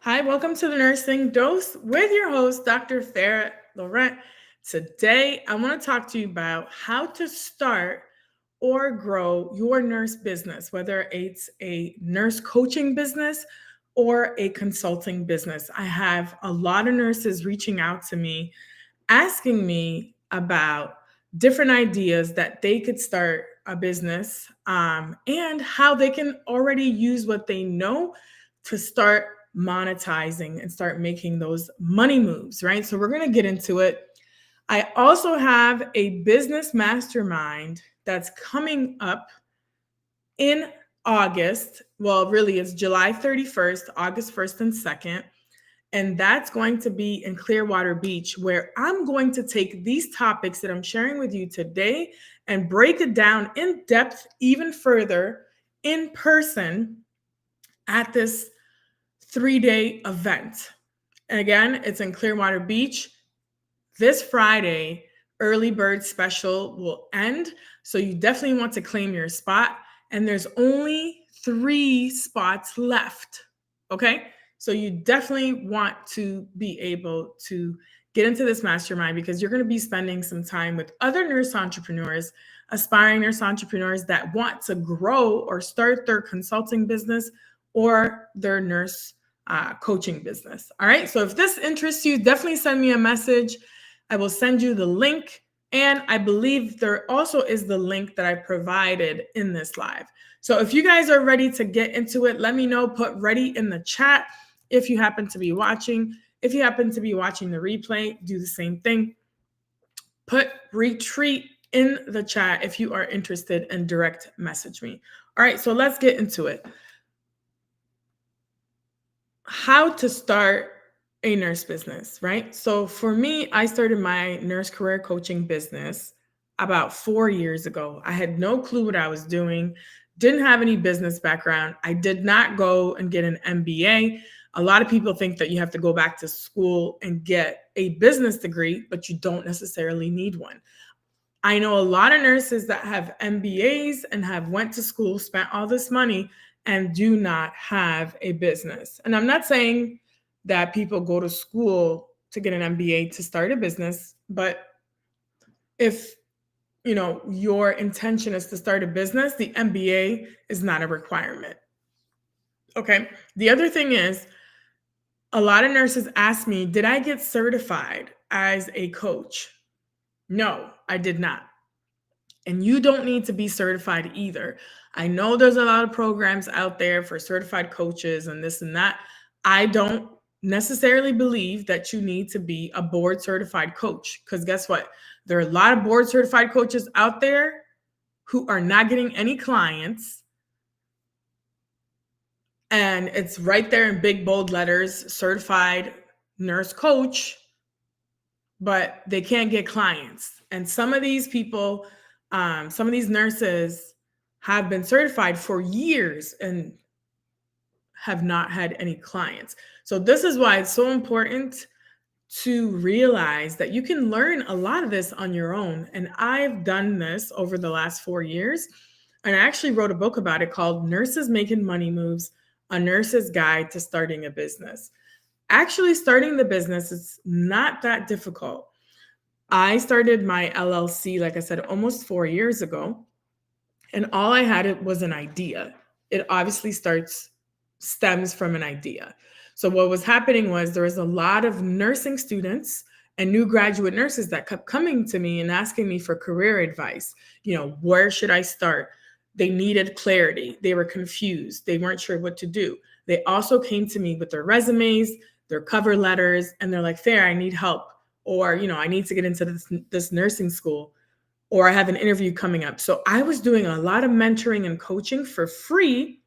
Hi, welcome to the Nursing Dose with your host, Dr. Farah Laurent. Today, I want to talk to you about how to start or grow your nurse business, whether it's a nurse coaching business or a consulting business. I have a lot of nurses reaching out to me, asking me about different ideas that they could start a business and how they can already use what they know to start monetizing and start making those money moves, right? So we're going to get into it. I also have a business mastermind that's coming up in August. Well, really, it's July 31st, August 1st and 2nd. And that's going to be in Clearwater Beach, where I'm going to take these topics that I'm sharing with you today and break it down in depth even further in person at this 3-day event. And again, it's in Clearwater Beach. This Friday, early bird special will end. So you definitely want to claim your spot. And there's only 3 spots left. Okay. So you definitely want to be able to get into this mastermind because you're going to be spending some time with other nurse entrepreneurs, aspiring nurse entrepreneurs that want to grow or start their consulting business or their nurse coaching business. All right. So if this interests you, definitely send me a message. I will send you the link. And I believe there also is the link that I provided in this live. So if you guys are ready to get into it, let me know. Put ready in the chat if you happen to be watching. If you happen to be watching the replay, do the same thing. Put retreat in the chat if you are interested and direct message me. All right, so let's get into it. How to start a nurse business, right? So for me, I started my nurse career coaching business about 4 years ago. I had no clue what I was doing, didn't have any business background. I did not go and get an MBA. A lot of people think that you have to go back to school and get a business degree, but you don't necessarily need one. I know a lot of nurses that have MBAs and have went to school, spent all this money, and do not have a business. And I'm not saying that people go to school to get an MBA to start a business, but if your intention is to start a business, the MBA is not a requirement. Okay. The other thing is, a lot of nurses ask me, did I get certified as a coach? No, I did not. And you don't need to be certified either. I know there's a lot of programs out there for certified coaches and this and that. I don't necessarily believe that you need to be a board certified coach because guess what? There are a lot of board certified coaches out there who are not getting any clients. And it's right there in big bold letters, certified nurse coach, but they can't get clients. And some of these people, some of these nurses have been certified for years and have not had any clients. So this is why it's so important to realize that you can learn a lot of this on your own. And I've done this over the last 4 years. And I actually wrote a book about it called Nurses Making Money Moves, A Nurse's Guide to Starting a Business. Actually, starting the business is not that difficult. I started my LLC, like I said, almost 4 years ago. And all I had was an idea. It obviously stems from an idea. So what was happening was there was a lot of nursing students and new graduate nurses that kept coming to me and asking me for career advice. Where should I start? They needed clarity. They were confused. They weren't sure what to do. They also came to me with their resumes, their cover letters, and they're like, Fair, I need help. Or, I need to get into this nursing school, or I have an interview coming up. So I was doing a lot of mentoring and coaching for free.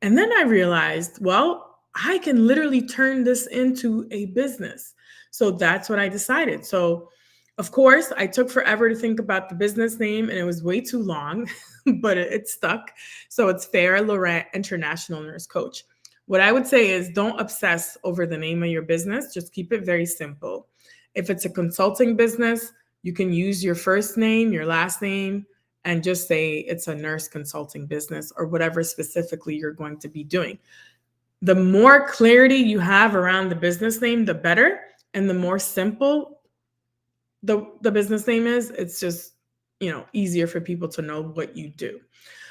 And then I realized, well, I can literally turn this into a business. So that's what I decided. So of course, I took forever to think about the business name and it was way too long, but it stuck. So it's Farah Laurent International Nurse Coach. What I would say is don't obsess over the name of your business. Just keep it very simple. If it's a consulting business, you can use your first name, your last name, and just say it's a nurse consulting business or whatever specifically you're going to be doing. The more clarity you have around the business name, the better. And the more simple the business name is, it's just, easier for people to know what you do.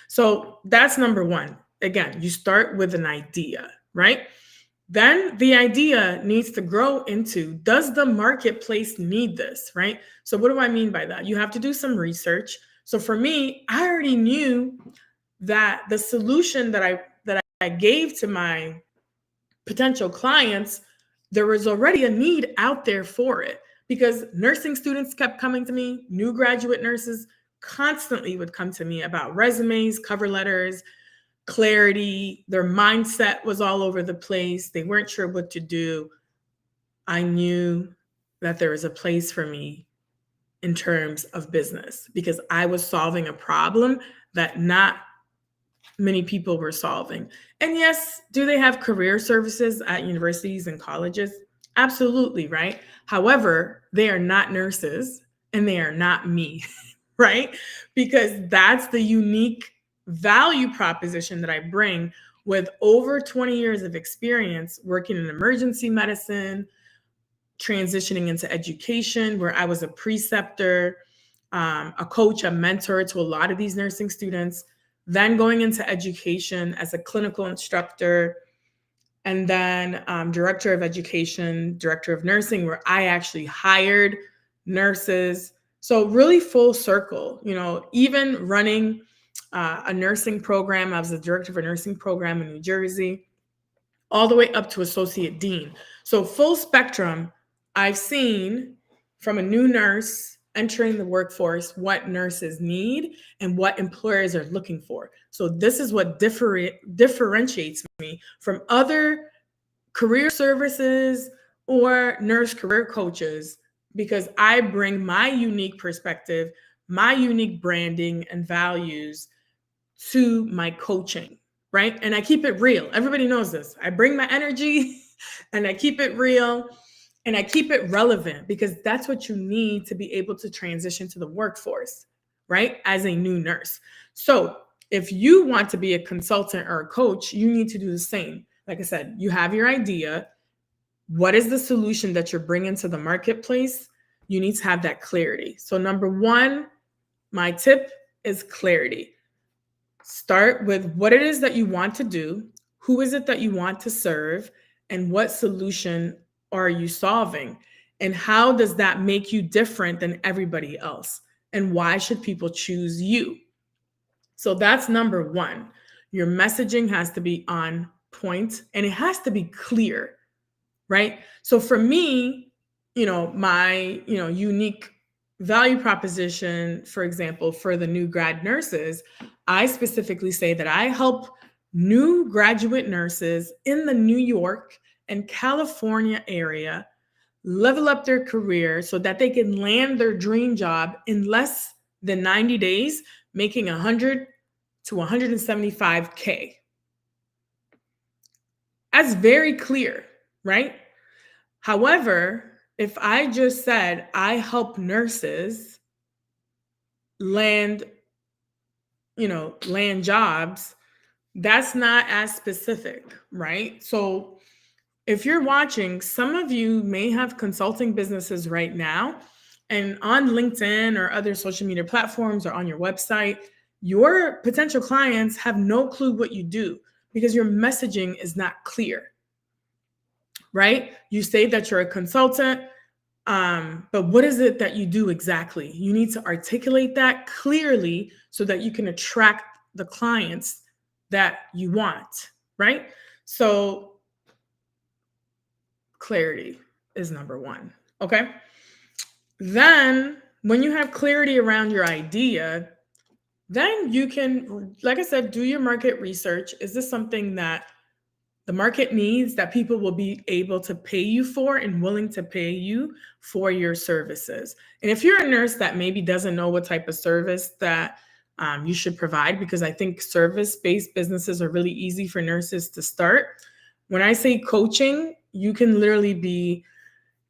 So that's number one. Again, you start with an idea, right? Then the idea needs to grow into, does the marketplace need this, right? So what do I mean by that? You have to do some research. So for me, I already knew that the solution that I gave to my potential clients, there was already a need out there for it, because nursing students kept coming to me, new graduate nurses constantly would come to me about resumes, cover letters, clarity. Their mindset was all over the place. They weren't sure what to do. I knew that there was a place for me in terms of business, because I was solving a problem that not many people were solving. And yes, do they have career services at universities and colleges? Absolutely, right? However, they are not nurses and they are not me, right? Because that's the unique value proposition that I bring with over 20 years of experience working in emergency medicine, transitioning into education, where I was a preceptor, a coach, a mentor to a lot of these nursing students, then going into education as a clinical instructor, and then director of education, director of nursing, where I actually hired nurses. So really full circle, even running a nursing program. I was the director of a nursing program in New Jersey, all the way up to associate dean. So full spectrum. I've seen from a new nurse entering the workforce what nurses need and what employers are looking for. So this is what differentiates me from other career services or nurse career coaches, because I bring my unique perspective, my unique branding and values to my coaching, right? And I keep it real. Everybody knows this. I bring my energy and I keep it real and I keep it relevant, because that's what you need to be able to transition to the workforce, right? As a new nurse. So if you want to be a consultant or a coach, you need to do the same. Like I said, you have your idea. What is the solution that you're bringing to the marketplace? You need to have that clarity. So number one, my tip is clarity. Start with what it is that you want to do, who is it that you want to serve, and what solution are you solving? And how does that make you different than everybody else? And why should people choose you? So that's number one. Your messaging has to be on point and it has to be clear, right? So for me, my, unique value proposition, for example, for the new grad nurses, I specifically say that I help new graduate nurses in the New York and California area level up their career so that they can land their dream job in less than 90 days, making 100 to 175K. That's very clear, right? However, if I just said I help nurses land jobs, that's not as specific, right? So if you're watching, some of you may have consulting businesses right now, and on LinkedIn or other social media platforms or on your website, your potential clients have no clue what you do because your messaging is not clear, right? You say that you're a consultant, but what is it that you do exactly? You need to articulate that clearly so that you can attract the clients that you want, right? So clarity is number one, okay? Then when you have clarity around your idea, then you can, like I said, do your market research. Is this something that the market needs, that people will be able to pay you for and willing to pay you for your services? And if you're a nurse that maybe doesn't know what type of service that you should provide, because I think service-based businesses are really easy for nurses to start. When I say coaching, you can literally be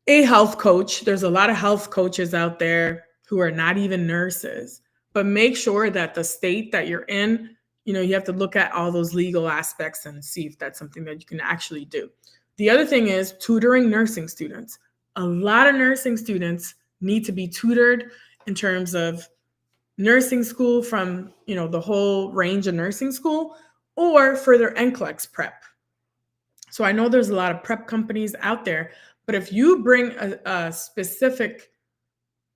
a health coach. There's a lot of health coaches out there who are not even nurses, but make sure that the state that you're in, you have to look at all those legal aspects and see if that's something that you can actually do. The other thing is tutoring nursing students. A lot of nursing students need to be tutored in terms of nursing school from, the whole range of nursing school or for their NCLEX prep. So I know there's a lot of prep companies out there, but if you bring a specific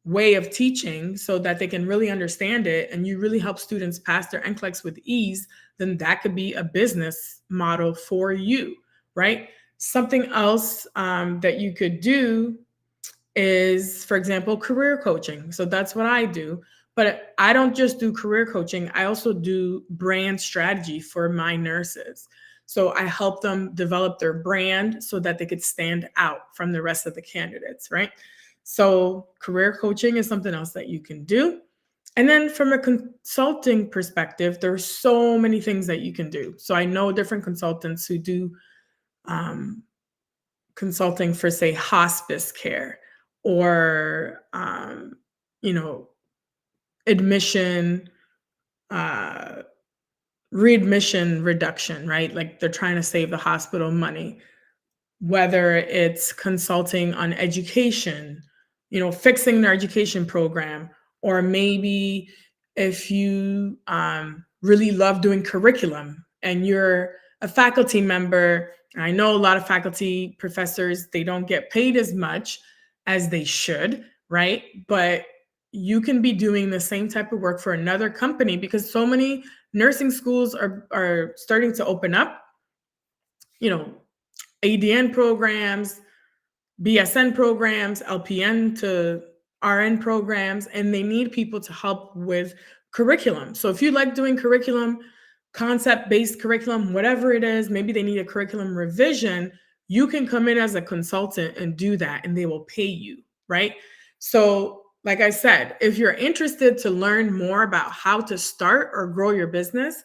way of teaching so that they can really understand it and you really help students pass their NCLEX with ease, then that could be a business model for you, right? Something else that you could do is, for example, career coaching. So that's what I do. But I don't just do career coaching, I also do brand strategy for my nurses. So I help them develop their brand so that they could stand out from the rest of the candidates, right? So career coaching is something else that you can do. And then from a consulting perspective, there's so many things that you can do. So I know different consultants who do consulting for, say, hospice care or, you know, admission, uh, readmission reduction, right? Like they're trying to save the hospital money, whether it's consulting on education, fixing their education program, or maybe if you really love doing curriculum and you're a faculty member. I know a lot of faculty professors, they don't get paid as much as they should, right? But you can be doing the same type of work for another company because so many nursing schools are starting to open up, you know, ADN programs, BSN programs, LPN to RN programs, and they need people to help with curriculum. So if you like doing curriculum, concept-based curriculum, whatever it is, maybe they need a curriculum revision, you can come in as a consultant and do that, and they will pay you, right? So, like I said, if you're interested to learn more about how to start or grow your business,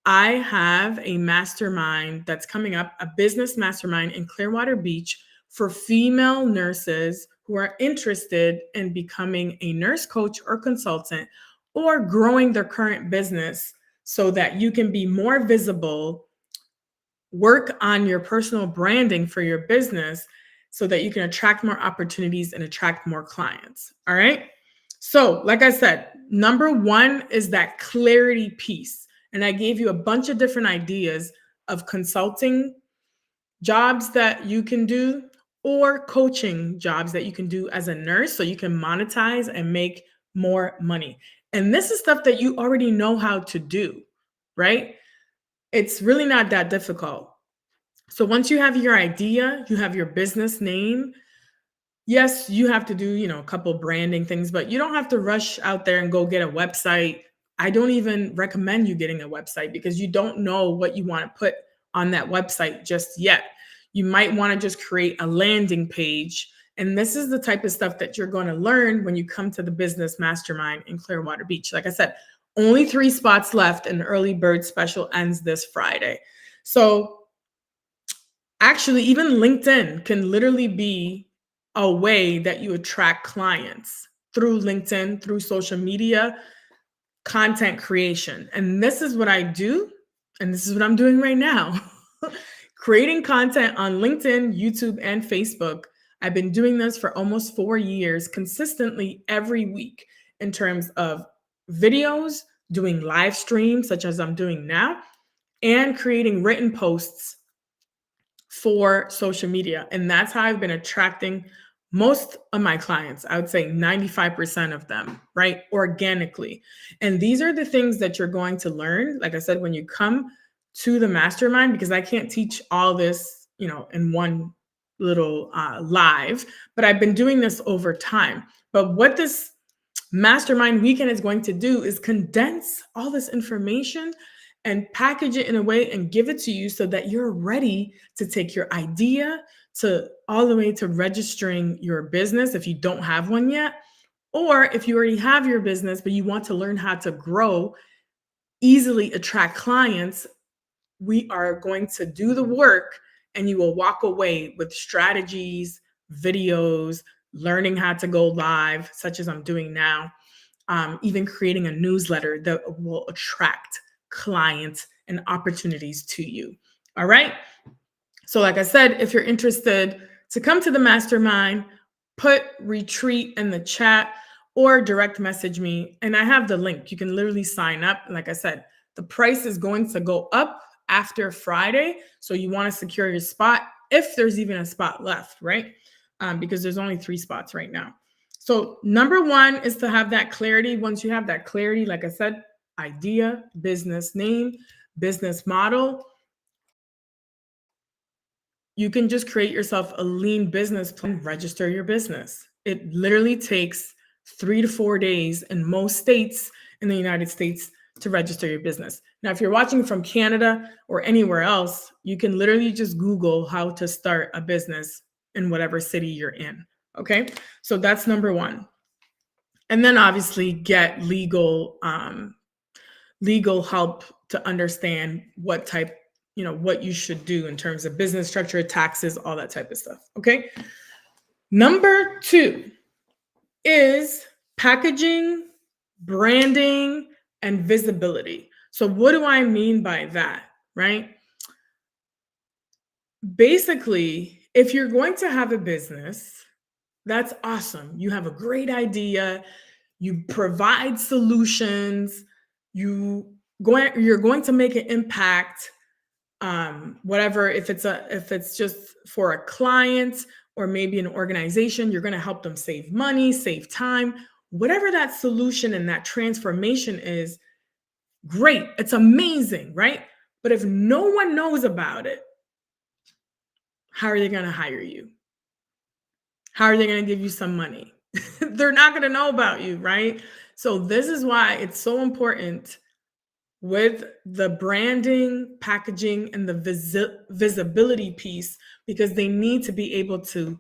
I have a mastermind that's coming up, a business mastermind in Clearwater Beach for female nurses who are interested in becoming a nurse coach or consultant or growing their current business so that you can be more visible, work on your personal branding for your business so that you can attract more opportunities and attract more clients. All right. So, like I said, number one is that clarity piece. And I gave you a bunch of different ideas of consulting jobs that you can do or coaching jobs that you can do as a nurse so you can monetize and make more money. And this is stuff that you already know how to do, right? It's really not that difficult. So once you have your idea, you have your business name. Yes, you have to do, a couple branding things, but you don't have to rush out there and go get a website. I don't even recommend you getting a website because you don't know what you want to put on that website just yet. You might want to just create a landing page. And this is the type of stuff that you're going to learn when you come to the Business Mastermind in Clearwater Beach. Like I said, only 3 spots left and early bird special ends this Friday. So actually, even LinkedIn can literally be a way that you attract clients through LinkedIn, through social media, content creation. And this is what I do. And this is what I'm doing right now. Creating content on LinkedIn, YouTube, and Facebook. I've been doing this for almost 4 years, consistently every week in terms of videos, doing live streams, such as I'm doing now, and creating written posts for social media. And that's how I've been attracting most of my clients. I would say 95% of them, right? Organically. And these are the things that you're going to learn, like I said, when you come to the mastermind, because I can't teach all this, in one little live, but I've been doing this over time. But what this mastermind weekend is going to do is condense all this information and package it in a way and give it to you so that you're ready to take your idea to all the way to registering your business if you don't have one yet, or if you already have your business but you want to learn how to grow, easily attract clients. We are going to do the work and you will walk away with strategies, videos, learning how to go live, such as I'm doing now, even creating a newsletter that will attract clients and opportunities to you. All right. So, like I said, if you're interested to come to the mastermind, put retreat in the chat or direct message me. And I have the link. You can literally sign up. And like I said, the price is going to go up after Friday. So, you want to secure your spot if there's even a spot left, right? Because there's only 3 spots right now. So, number one is to have that clarity. Once you have that clarity, like I said, idea, business name, business model, you can just create yourself a lean business plan, register your business. It literally takes 3 to 4 days in most states in the United States to register your business. Now, if you're watching from Canada or anywhere else, you can literally just Google how to start a business in whatever city you're in. Okay. So that's number one. And then obviously get legal help to understand what type, what you should do in terms of business structure, taxes, all that type of stuff. Okay. Number 2 is packaging, branding, and visibility. So, what do I mean by that? Right? Basically, if you're going to have a business, that's awesome. You have a great idea, you provide solutions, you're going to make an impact, whatever, if it's just for a client or maybe an organization, you're going to help them save money, save time, whatever that solution and that transformation is. Great, it's amazing, right? But if no one knows about it, how are they going to hire you? How are they going to give you some money? They're not going to know about you, right? So this is why it's so important with the branding, packaging, and the visibility piece, because they need to be able to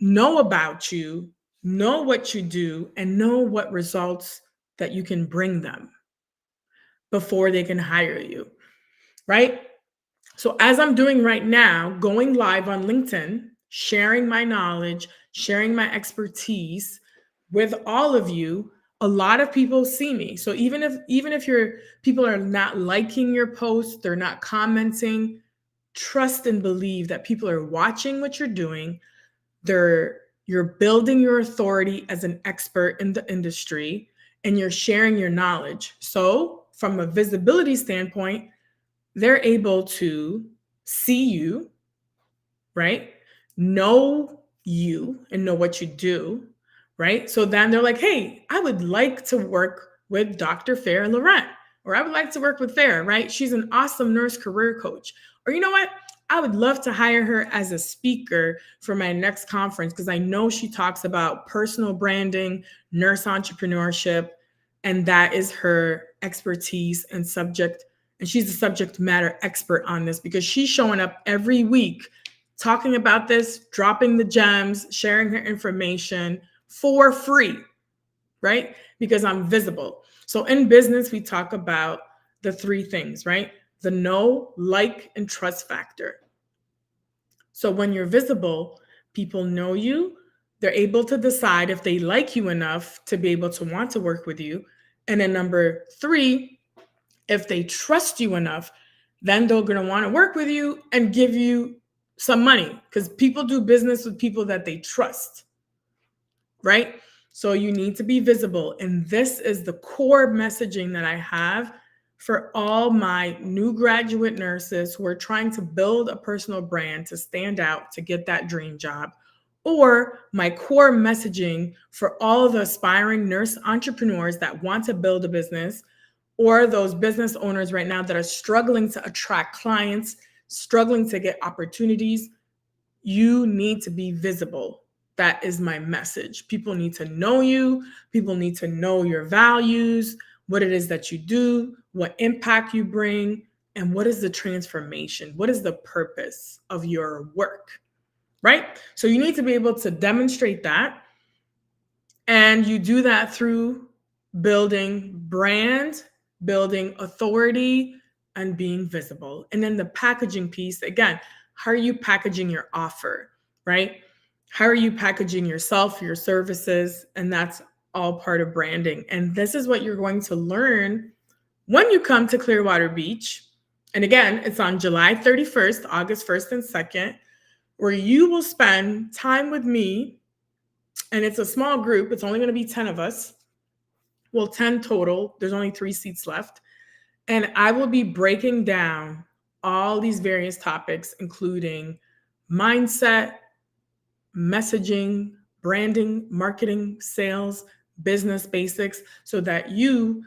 know about you, know what you do, and know what results that you can bring them before they can hire you, right? So, as I'm doing right now, going live on LinkedIn, sharing my knowledge, sharing my expertise with all of you, a lot of people see me. So even if your people are not liking your posts, they're not commenting, trust and believe that people are watching what you're doing. You're building your authority as an expert in the industry, and you're sharing your knowledge. So, from a visibility standpoint, they're able to see you, right? Know you and know what you do, right? So then they're like, hey, I would like to work with Dr. Farah Laurent, or I would like to work with Farah, right? She's an awesome nurse career coach. Or you know what? I would love to hire her as a speaker for my next conference because I know she talks about personal branding, nurse entrepreneurship, and that is her expertise and subject. And she's a subject matter expert on this because she's showing up every week talking about this, dropping the gems, sharing her information for free, right? Because I'm visible. So in business, we talk about the 3 things, right? The know, like, and trust factor. So when you're visible, people know you. They're able to decide if they like you enough to be able to want to work with you. And then number 3, if they trust you enough, then they're going to want to work with you and give you some money, because people do business with people that they trust, right? So you need to be visible. And this is the core messaging that I have for all my new graduate nurses who are trying to build a personal brand to stand out, to get that dream job, or my core messaging for all the aspiring nurse entrepreneurs that want to build a business, or those business owners right now that are struggling to attract clients, struggling to get opportunities. You need to be visible. That is my message. People need to know you. People need to know your values, what it is that you do, what impact you bring, and what is the transformation? What is the purpose of your work, right? So you need to be able to demonstrate that. And you do that through building brand, building authority, and being visible. And then the packaging piece, again, how are you packaging your offer, right? How are you packaging yourself, your services? And that's all part of branding. And this is what you're going to learn When you come to Clearwater Beach, and again, it's on July 31st, August 1st and 2nd, where you will spend time with me. And it's a small group. It's only going to be 10 of us. Well, 10 total. There's only 3 seats left. And I will be breaking down all these various topics, including mindset, messaging, branding, marketing, sales, business basics, so that you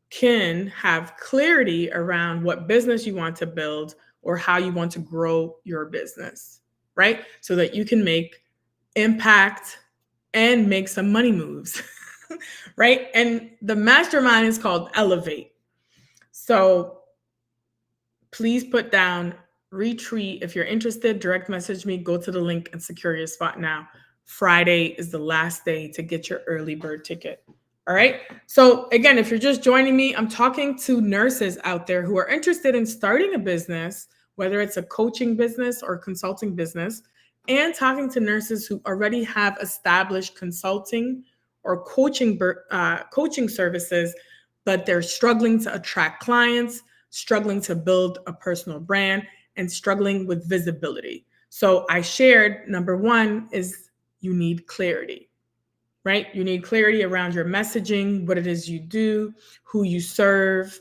can have clarity around what business you want to build or how you want to grow your business, right? So that you can make impact and make some money moves, right? And the mastermind is called Elevate. So please put down retreat. If you're interested, direct message me, go to the link and secure your spot now. Friday is the last day to get your early bird ticket. All right. So again, if you're just joining me, I'm talking to nurses out there who are interested in starting a business, whether it's a coaching business or consulting business, and talking to nurses who already have established consulting or coaching services, but they're struggling to attract clients, struggling to build a personal brand, and struggling with visibility. So I shared number one is you need clarity, right? You need clarity around your messaging, what it is you do, who you serve,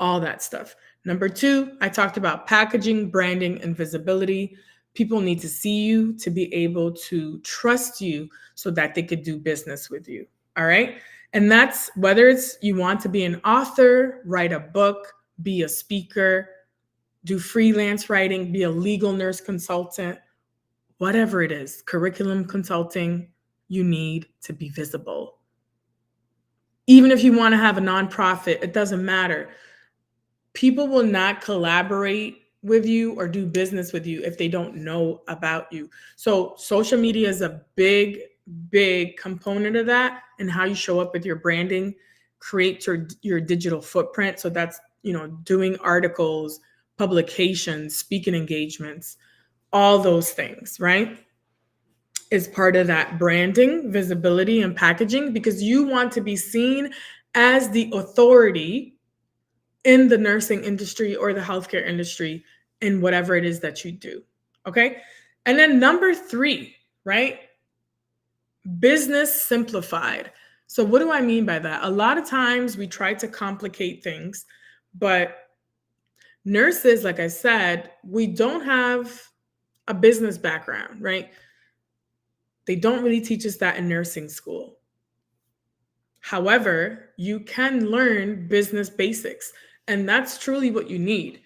all that stuff. Number two, I talked about packaging, branding, and visibility. People need to see you to be able to trust you so that they could do business with you. All right. And that's whether it's you want to be an author, write a book, be a speaker, do freelance writing, be a legal nurse consultant, whatever it is, curriculum consulting, you need to be visible. Even if you want to have a nonprofit, it doesn't matter. People will not collaborate with you or do business with you if they don't know about you. So social media is a big, big component of that, and how you show up with your branding, create your digital footprint. So that's, doing articles, publications, speaking engagements, all those things, right? Is part of that branding, visibility, and packaging, because you want to be seen as the authority in the nursing industry or the healthcare industry in whatever it is that you do. Okay. And then number three, right? Business simplified. So what do I mean by that? A lot of times we try to complicate things, but nurses, like I said, we don't have a business background, right? They don't really teach us that in nursing school. However, you can learn business basics, and that's truly what you need.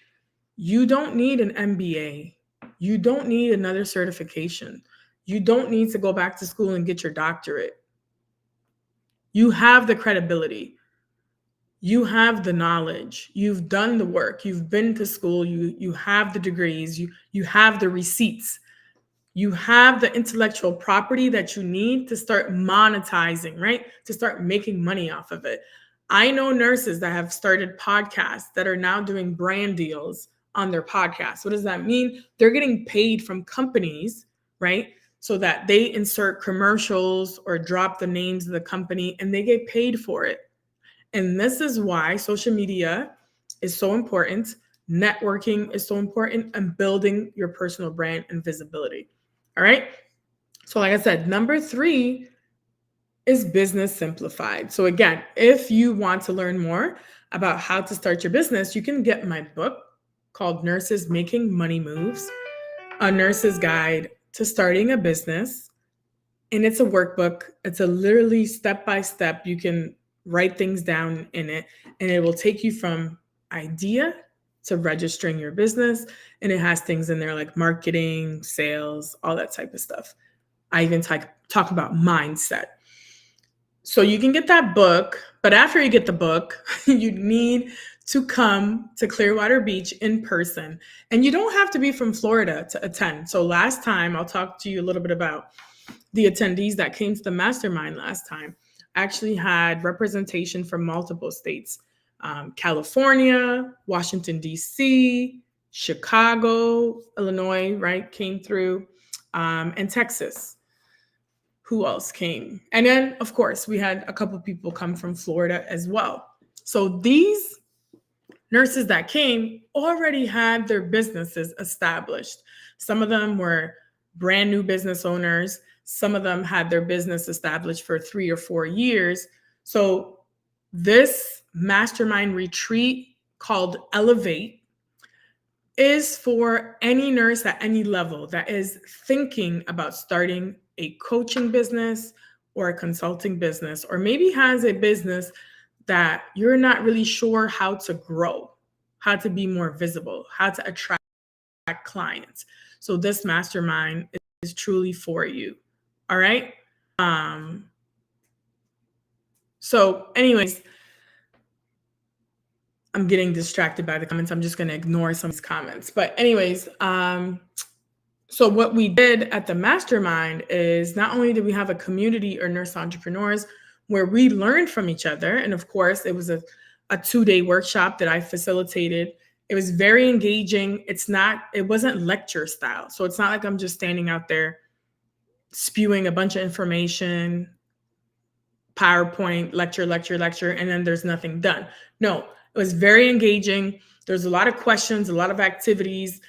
You don't need an MBA. You don't need another certification. You don't need to go back to school and get your doctorate. You have the credibility. You have the knowledge. You've done the work. You've been to school. You have the degrees. You have the receipts. You have the intellectual property that you need to start monetizing, right? To start making money off of it. I know nurses that have started podcasts that are now doing brand deals on their podcasts. What does that mean? They're getting paid from companies, right? So that they insert commercials or drop the names of the company and they get paid for it. And this is why social media is so important. Networking is so important, and building your personal brand and visibility. All right. So like I said, number three is Business Simplified. So again, if you want to learn more about how to start your business, you can get my book called Nurses Making Money Moves, a nurse's guide to starting a business. And it's a workbook. It's a literally step-by-step. You can write things down in it, and it will take you from idea to registering your business. And it has things in there like marketing, sales, all that type of stuff. I even talk about mindset. So you can get that book, but after you get the book, you need to come to Clearwater Beach in person. And you don't have to be from Florida to attend. So last time, I'll talk to you a little bit about the attendees that came to the mastermind last time. Actually had representation from multiple states. California, Washington, D.C., Chicago, Illinois, right, came through, and Texas. Who else came? And then, of course, we had a couple people come from Florida as well. So these nurses that came already had their businesses established. Some of them were brand new business owners. Some of them had their business established for 3 or 4 years. So this mastermind retreat called Elevate is for any nurse at any level that is thinking about starting a coaching business or a consulting business, or maybe has a business that you're not really sure how to grow, how to be more visible, how to attract clients. So this mastermind is truly for you. All right. Um, so anyways, I'm getting distracted by the comments. I'm just going to ignore some of these comments. But anyways, so what we did at the mastermind is not only did we have a community of nurse entrepreneurs where we learned from each other, and of course it was a 2-day workshop that I facilitated. It was very engaging. It wasn't lecture style. So it's not like I'm just standing out there spewing a bunch of information, PowerPoint, lecture, and then there's nothing done. No, it was very engaging. There's a lot of questions, a lot of activities.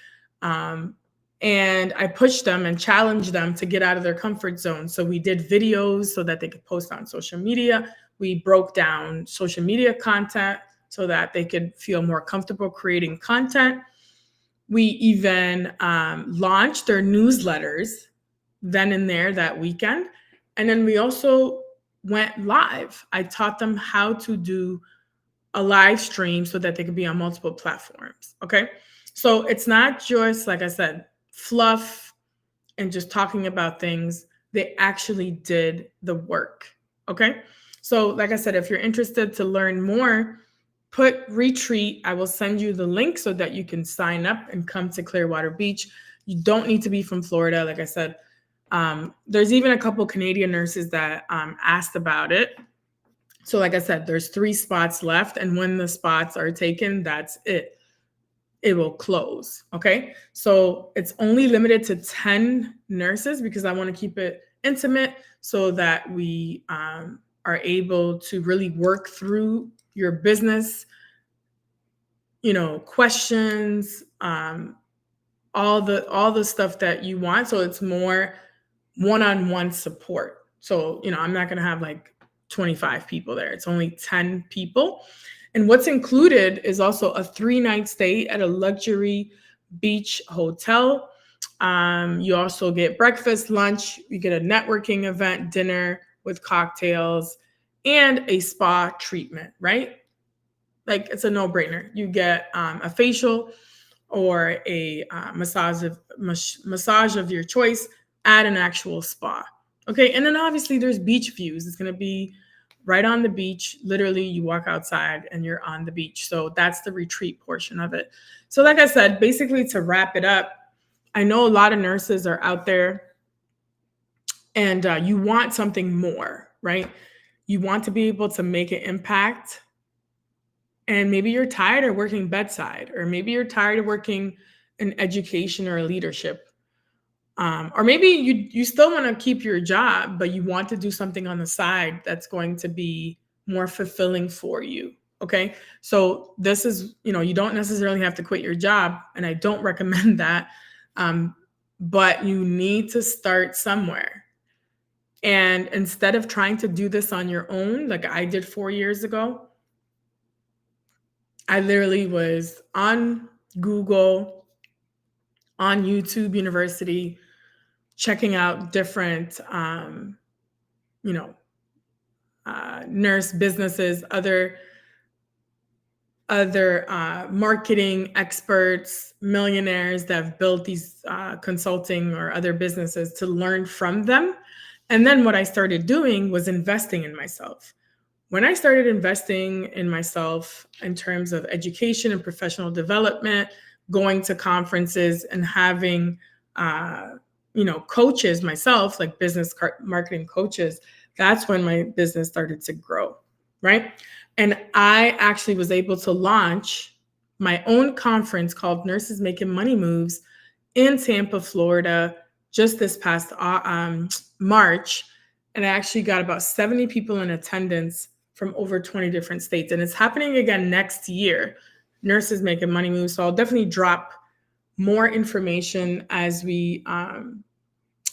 And I pushed them and challenged them to get out of their comfort zone. So we did videos so that they could post on social media. We broke down social media content so that they could feel more comfortable creating content. We even launched their newsletters then and there that weekend. And then we also went live. I taught them how to do a live stream so that they could be on multiple platforms. Okay. So it's not just, like I said, fluff and just talking about things. They actually did the work. Okay. So like I said, if you're interested to learn more, put retreat. I will send you the link so that you can sign up and come to Clearwater Beach. You don't need to be from Florida. Like I said, there's even a couple Canadian nurses that asked about it. So like I said, there's 3 spots left. And when the spots are taken, that's it. It will close. Okay. So it's only limited to 10 nurses because I want to keep it intimate so that we are able to really work through your business, questions, all the stuff that you want. So it's more one-on-one support. So, I'm not going to have like 25 people there. It's only 10 people. And what's included is also a 3-night stay at a luxury beach hotel. You also get breakfast, lunch, you get a networking event, dinner with cocktails, and a spa treatment, right? Like it's a no-brainer. You get a facial or a massage of your choice at an actual spa. Okay. And then obviously there's beach views. It's going to be right on the beach. Literally, you walk outside and you're on the beach. So that's the retreat portion of it. So like I said, basically to wrap it up, I know a lot of nurses are out there and you want something more, right? You want to be able to make an impact. And maybe you're tired of working bedside, or maybe you're tired of working in education or leadership. Or maybe you still want to keep your job, but you want to do something on the side that's going to be more fulfilling for you. Okay. So this is, you don't necessarily have to quit your job. And I don't recommend that. But you need to start somewhere. And instead of trying to do this on your own, like I did 4 years ago, I literally was on Google, on YouTube University, checking out different, nurse businesses, other marketing experts, millionaires that have built these consulting or other businesses to learn from them. And then what I started doing was investing in myself. When I started investing in myself in terms of education and professional development, going to conferences and having, coaches myself, like business marketing coaches, that's when my business started to grow, right? And I actually was able to launch my own conference called Nurses Making Money Moves in Tampa, Florida, just this past March. And I actually got about 70 people in attendance from over 20 different states. And it's happening again next year. Nurses Making Money Moves. So I'll definitely drop more information as we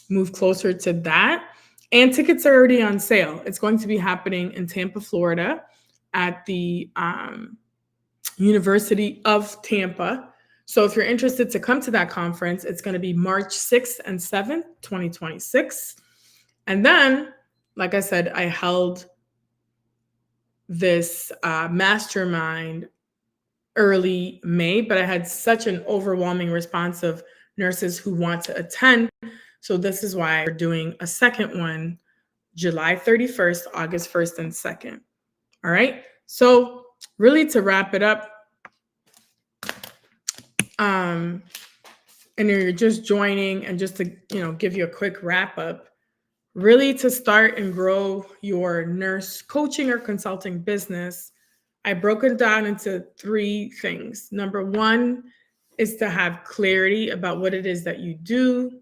move closer to that. And tickets are already on sale. It's going to be happening in Tampa, Florida at the University of Tampa. So if you're interested to come to that conference, it's going to be March 6th and 7th, 2026. And then, like I said, I held this mastermind early May, but I had such an overwhelming response of nurses who want to attend. So this is why we're doing a second one, July 31st, August 1st, and 2nd. All right. So really to wrap it up, and you're just joining, and just to give you a quick wrap up, really to start and grow your nurse coaching or consulting business, I broke it down into 3 things. Number 1 is to have clarity about what it is that you do,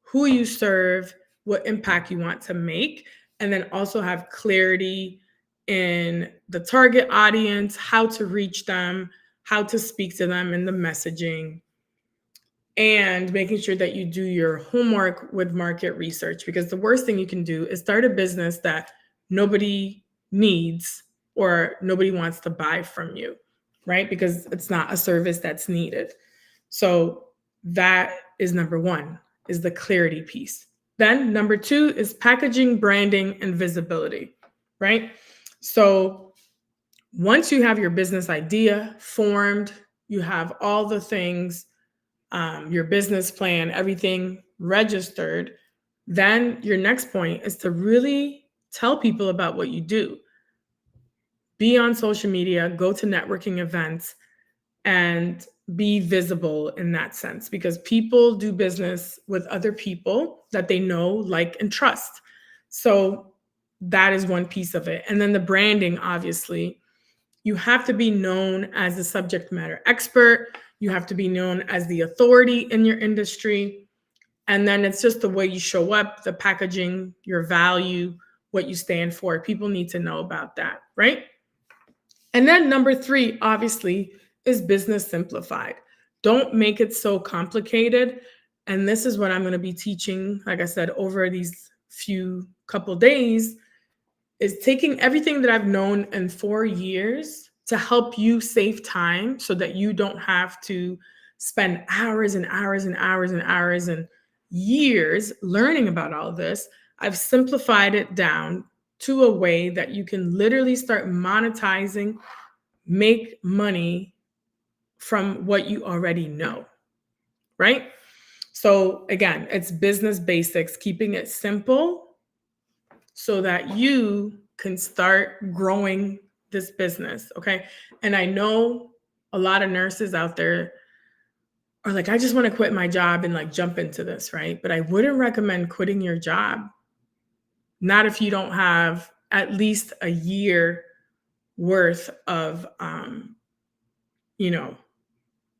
who you serve, what impact you want to make, and then also have clarity in the target audience, how to reach them, how to speak to them in the messaging, and making sure that you do your homework with market research, because the worst thing you can do is start a business that nobody needs or nobody wants to buy from you, right? Because it's not a service that's needed. So that is number 1, is the clarity piece. Then number 2 is packaging, branding, and visibility, right? So once you have your business idea formed, you have all the things, your business plan, everything registered, then your next point is to really tell people about what you do. Be on social media, go to networking events, and be visible in that sense, because people do business with other people that they know, like, and trust. So that is one piece of it. And then the branding, obviously, you have to be known as a subject matter expert. You have to be known as the authority in your industry. And then it's just the way you show up, the packaging, your value, what you stand for. People need to know about that, right? And then number 3, obviously, is Business Simplified. Don't make it so complicated. And this is what I'm going to be teaching, like I said, over these couple days, is taking everything that I've known in 4 years to help you save time so that you don't have to spend hours and hours and hours and hours and years learning about all of this. I've simplified it down to a way that you can literally start monetizing, make money from what you already know, right? So again, it's business basics, keeping it simple so that you can start growing this business, okay? And I know a lot of nurses out there are like, I just want to quit my job and like jump into this, right? But I wouldn't recommend quitting your job, not if you don't have at least a year worth of,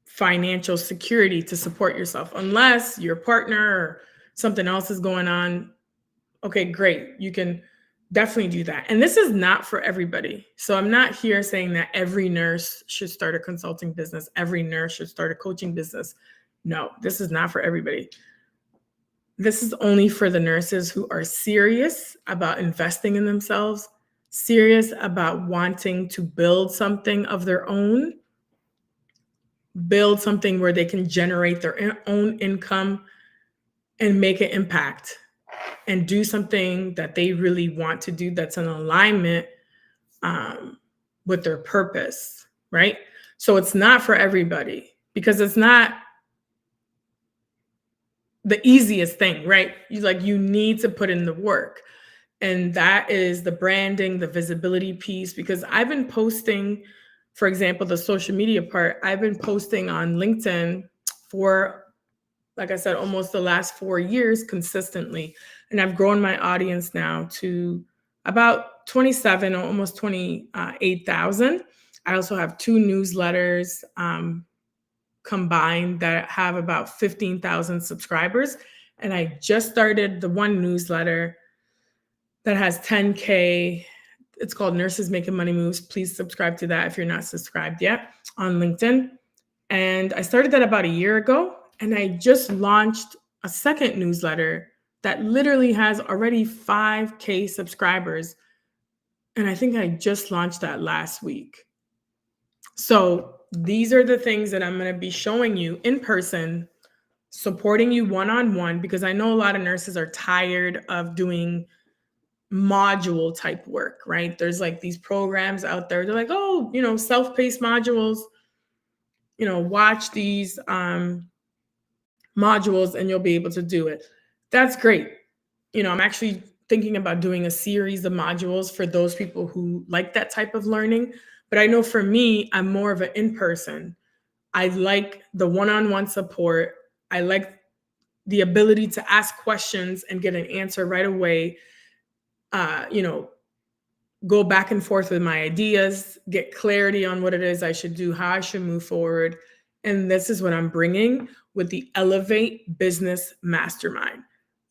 financial security to support yourself, unless your partner or something else is going on. Okay, great. You can definitely do that. And this is not for everybody. So I'm not here saying that every nurse should start a consulting business. Every nurse should start a coaching business. No, this is not for everybody. This is only for the nurses who are serious about investing in themselves, serious about wanting to build something of their own, build something where they can generate their own income and make an impact and do something that they really want to do that's in alignment with their purpose, right? So it's not for everybody, because it's not the easiest thing, right? You need to put in the work. And that is the branding, the visibility piece, because I've been posting, for example, the social media part, I've been posting on LinkedIn for, like I said, almost the last 4 years consistently. And I've grown my audience now to about 27 or almost 28,000. I also have 2 newsletters combined that have about 15,000 subscribers. And I just started the one newsletter that has 10K It's called Nurses Making Money Moves. Please subscribe to that if you're not subscribed yet on LinkedIn. And I started that about a year ago. And I just launched a second newsletter that literally has already 5K subscribers. And I think I just launched that last week. So these are the things that I'm going to be showing you in person, supporting you one-on-one, because I know a lot of nurses are tired of doing module type work, right? There's like these programs out there. They're like, oh, self-paced modules, watch these modules and you'll be able to do it. That's great. I'm actually thinking about doing a series of modules for those people who like that type of learning. But I know for me, I'm more of an in-person. I like the one-on-one support. I like the ability to ask questions and get an answer right away. Go back and forth with my ideas, get clarity on what it is I should do, how I should move forward. And this is what I'm bringing with the Elevate Business Mastermind.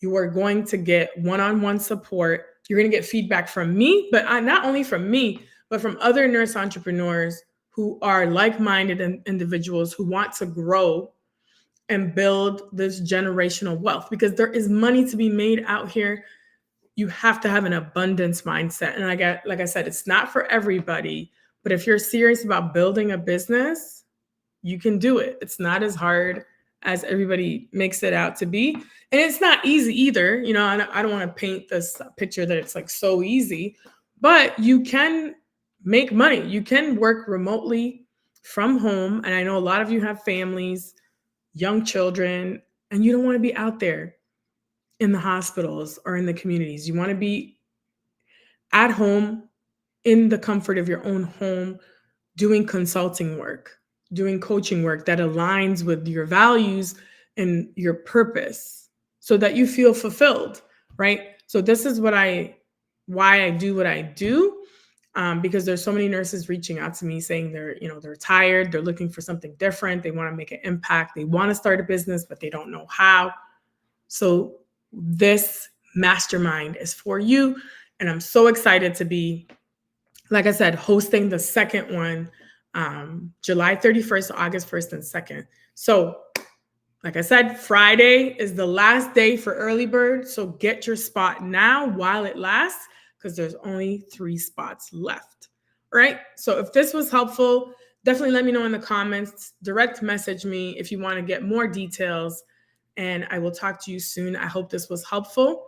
You are going to get one-on-one support. You're going to get feedback from me, but not only from me, but from other nurse entrepreneurs who are like-minded individuals who want to grow and build this generational wealth, because there is money to be made out here. You have to have an abundance mindset. And like I said, it's not for everybody, but if you're serious about building a business, you can do it. It's not as hard as everybody makes it out to be. And it's not easy either. I don't want to paint this picture that it's like so easy, but you can make money. You can work remotely from home. And I know a lot of you have families, young children, and you don't want to be out there in the hospitals or in the communities. You want to be at home in the comfort of your own home, doing consulting work, doing coaching work that aligns with your values and your purpose so that you feel fulfilled, right? So this is why I do what I do, because there's so many nurses reaching out to me saying they're tired, they're looking for something different, they want to make an impact, they want to start a business, but they don't know how. So this mastermind is for you. And I'm so excited to be, like I said, hosting the second one, July 31st, August 1st, and 2nd. So like I said, Friday is the last day for early bird. So get your spot now while it lasts, because there's only 3 spots left. All right. So if this was helpful, definitely let me know in the comments. Direct message me if you want to get more details. And I will talk to you soon. I hope this was helpful.